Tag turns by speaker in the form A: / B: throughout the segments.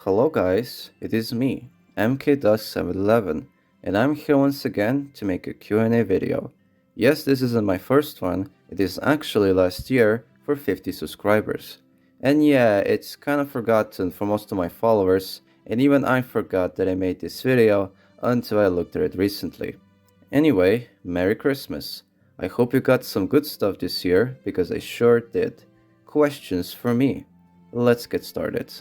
A: Hello guys, it is me, MK-711, and I'm here once again to make a Q&A video. Yes, this isn't my first one, it is actually last year for 50 subscribers. And yeah, it's kind of forgotten for most of my followers, and even I forgot that I made this video until I looked at it recently. Anyway, Merry Christmas. I hope you got some good stuff this year, because I sure did. Questions for me. Let's get started.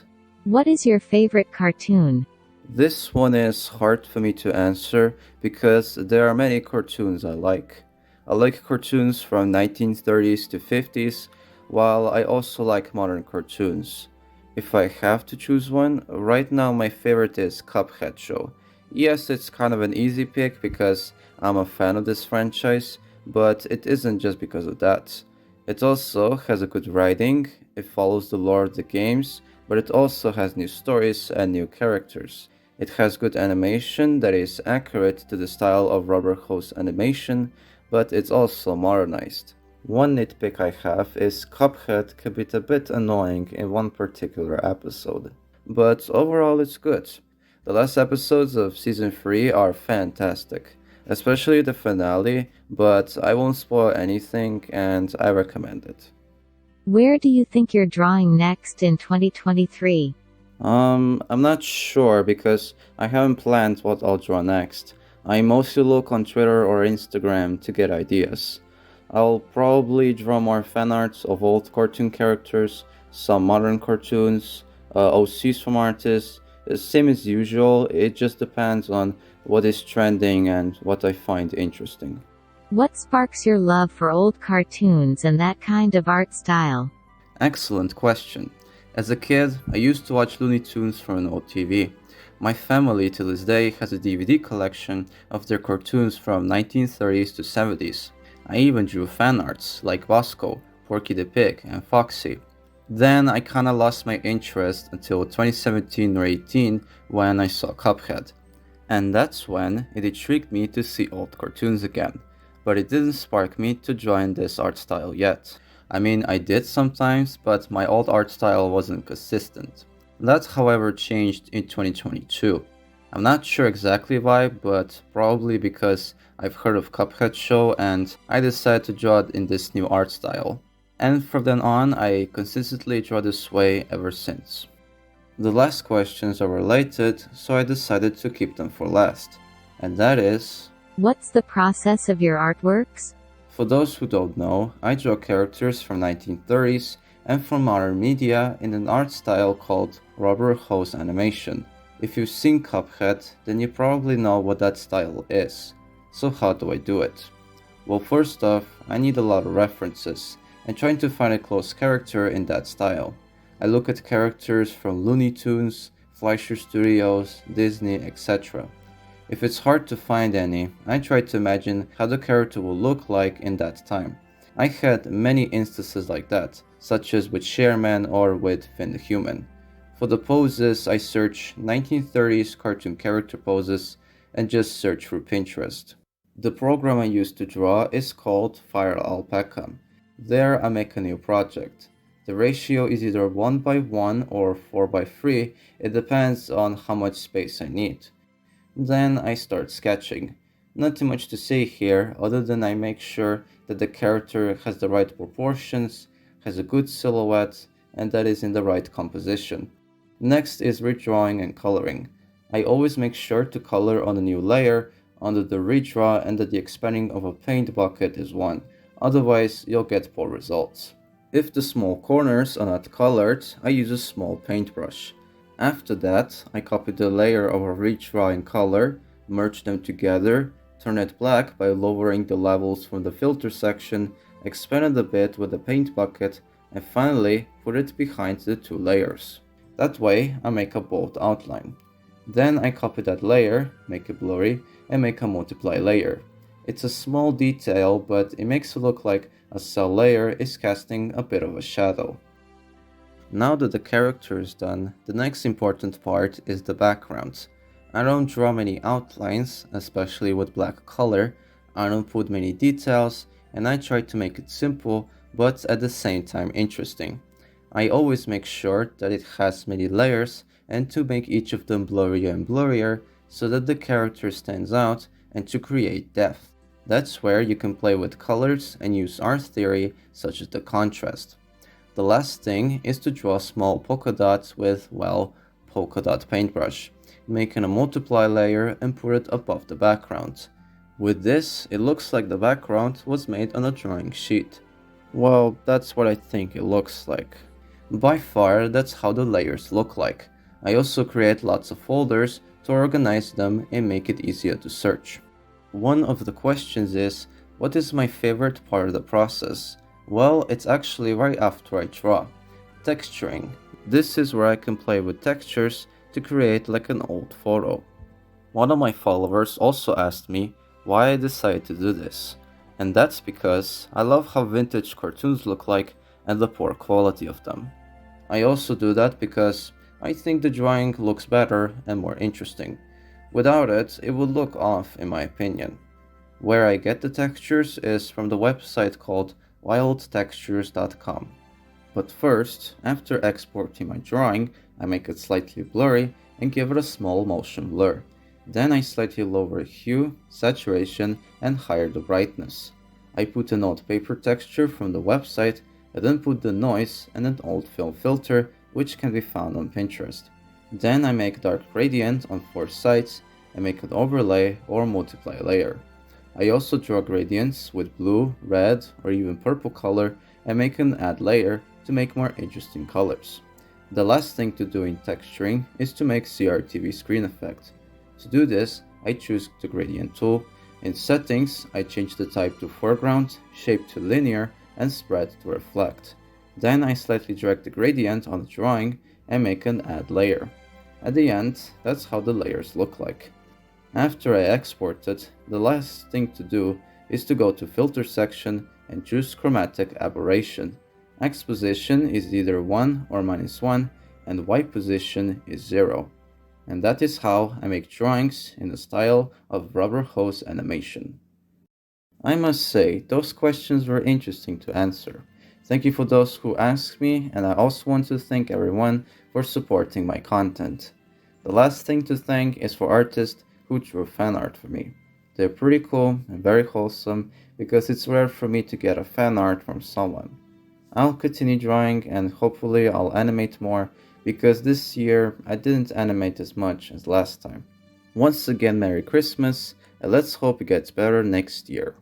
B: What is your favorite cartoon?
A: This one is hard for me to answer because there are many cartoons I like. I like cartoons from 1930s to 50s, while I also like modern cartoons. If I have to choose one, right now my favorite is Cuphead Show. Yes, it's kind of an easy pick because I'm a fan of this franchise, but it isn't just because of that. It also has a good writing, it follows the lore of the games, but it also has new stories and new characters. It has good animation that is accurate to the style of rubber hose animation, but it's also modernized. One nitpick I have is Cuphead can be a bit annoying in one particular episode, but overall it's good. The last episodes of season 3 are fantastic, especially the finale, but I won't spoil anything and I recommend it.
B: Where do you think you're drawing next in 2023?
A: I'm not sure because I haven't planned what I'll draw next. I mostly look on Twitter or Instagram to get ideas. I'll probably draw more fan arts of old cartoon characters, some modern cartoons, OCs from artists. Same as usual, it just depends on what is trending and what I find interesting.
B: What sparks your love for old cartoons and that kind of art style?
A: Excellent question. As a kid, I used to watch Looney Tunes from an old TV. My family to this day has a DVD collection of their cartoons from 1930s to 70s. I even drew fan arts like Bosco, Porky the Pig, and Foxy. Then I kinda lost my interest until 2017 or 18 when I saw Cuphead. And that's when it intrigued me to see old cartoons again. But it didn't spark me to join this art style yet. I mean, I did sometimes, but my old art style wasn't consistent. That, however, changed in 2022. I'm not sure exactly why, but probably because I've heard of Cuphead Show and I decided to draw it in this new art style. And from then on, I consistently draw this way ever since. The last questions are related, so I decided to keep them for last. And that is,
B: What's the process of your artworks?
A: for those who don't know, I draw characters from 1930s and from modern media in an art style called rubber hose animation. If you've seen Cuphead, then you probably know what that style is. So how do I do it? Well, first off, I need a lot of references and trying to find a close character in that style. I look at characters from Looney Tunes, Fleischer Studios, Disney, etc. If it's hard to find any, I try to imagine how the character will look like in that time. I had many instances like that, such as with Shareman or with Finn the Human. For the poses, I search 1930s cartoon character poses and just search through Pinterest. The program I use to draw is called Fire Alpaca. There I make a new project. The ratio is either 1:1 or 4:3, it depends on how much space I need. Then I start sketching. Not too much to say here, other than I make sure that the character has the right proportions, has a good silhouette, and that is in the right composition. Next is redrawing and coloring. I always make sure to color on a new layer under the redraw and that the expanding of a paint bucket is one, otherwise you'll get poor results. If the small corners are not colored, I use a small paintbrush. After that, I copy the layer of a redraw in color, merge them together, turn it black by lowering the levels from the filter section, expand it a bit with a paint bucket, and finally put it behind the two layers. That way I make a bold outline. Then I copy that layer, make it blurry, and make a multiply layer. It's a small detail, but it makes it look like a cell layer is casting a bit of a shadow. Now that the character is done, the next important part is the background. I don't draw many outlines, especially with black color, I don't put many details, and I try to make it simple, but at the same time interesting. I always make sure that it has many layers and to make each of them blurrier and blurrier so that the character stands out and to create depth. That's where you can play with colors and use art theory such as the contrast. The last thing is to draw small polka dots with, well, polka dot paintbrush, making a multiply layer and put it above the background. With this, it looks like the background was made on a drawing sheet. Well, that's what I think it looks like. By far, that's how the layers look like. I also create lots of folders to organize them and make it easier to search. One of the questions is, what is my favorite part of the process? Well, it's actually right after I draw. Texturing. This is where I can play with textures to create like an old photo. One of my followers also asked me why I decided to do this, and that's because I love how vintage cartoons look like and the poor quality of them. I also do that because I think the drawing looks better and more interesting. Without it, it would look off in my opinion. Where I get the textures is from the website called wildtextures.com. But first, after exporting my drawing, I make it slightly blurry and give it a small motion blur. Then I slightly lower hue, saturation, and higher the brightness. I put an old paper texture from the website and then put the noise and an old film filter which can be found on Pinterest. Then I make dark gradient on 4 sides and make an overlay or multiply layer. I also draw gradients with blue, red, or even purple color and make an add layer to make more interesting colors. The last thing to do in texturing is to make CRTV screen effect. To do this, I choose the gradient tool. In settings, I change the type to foreground, shape to linear, and spread to reflect. Then I slightly drag the gradient on the drawing and make an add layer. At the end, that's how the layers look like. After I export it, the last thing to do is to go to filter section and choose chromatic aberration. X position is either 1 or -1 and Y position is 0. And that is how I make drawings in the style of rubber hose animation. I must say, those questions were interesting to answer. Thank you for those who asked me, and I also want to thank everyone for supporting my content. The last thing to thank is for artists who drew fan art for me. They're pretty cool and very wholesome because it's rare for me to get a fan art from someone. I'll continue drawing and hopefully I'll animate more because this year I didn't animate as much as last time. Once again, Merry Christmas, and let's hope it gets better next year.